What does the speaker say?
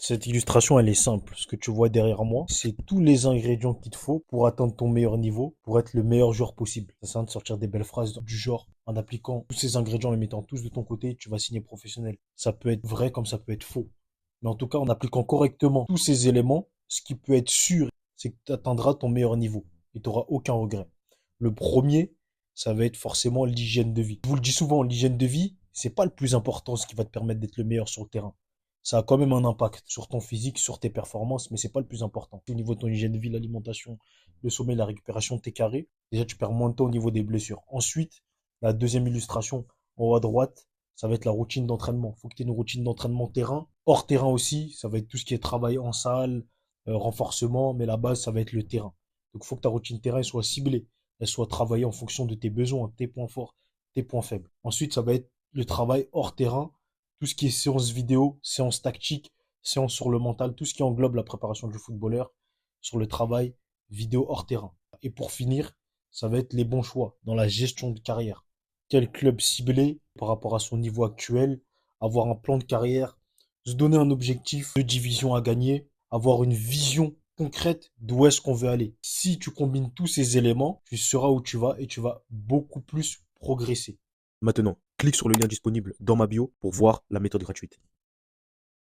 Cette illustration, elle est simple. Ce que tu vois derrière moi, c'est tous les ingrédients qu'il te faut pour atteindre ton meilleur niveau, pour être le meilleur joueur possible. Ça sert à rien de sortir des belles phrases du genre, en appliquant tous ces ingrédients, en les mettant tous de ton côté, tu vas signer professionnel. Ça peut être vrai comme ça peut être faux. Mais en tout cas, en appliquant correctement tous ces éléments, ce qui peut être sûr, c'est que tu atteindras ton meilleur niveau et tu n'auras aucun regret. Le premier, ça va être forcément l'hygiène de vie. Je vous le dis souvent, l'hygiène de vie, c'est pas le plus important, ce qui va te permettre d'être le meilleur sur le terrain. Ça a quand même un impact sur ton physique, sur tes performances, mais c'est pas le plus important. Au niveau de ton hygiène de vie, l'alimentation, le sommeil, la récupération, t'es carré. Déjà, tu perds moins de temps au niveau des blessures. Ensuite, la deuxième illustration, en haut à droite, ça va être la routine d'entraînement. Il faut que tu aies une routine d'entraînement terrain. Hors terrain aussi, ça va être tout ce qui est travail en salle, renforcement, mais la base, ça va être le terrain. Donc, il faut que ta routine terrain elle soit ciblée. Elle soit travaillée en fonction de tes besoins, tes points forts, tes points faibles. Ensuite, ça va être le travail hors terrain, tout ce qui est séance vidéo, séance tactique, séance sur le mental, tout ce qui englobe la préparation du footballeur, sur le travail, vidéo hors terrain. Et pour finir, ça va être les bons choix dans la gestion de carrière. Quel club cibler par rapport à son niveau actuel, avoir un plan de carrière, se donner un objectif de division à gagner, avoir une vision concrète d'où est-ce qu'on veut aller. Si tu combines tous ces éléments, tu sauras où tu vas et tu vas beaucoup plus progresser. Maintenant, clique sur le lien disponible dans ma bio pour voir la méthode gratuite.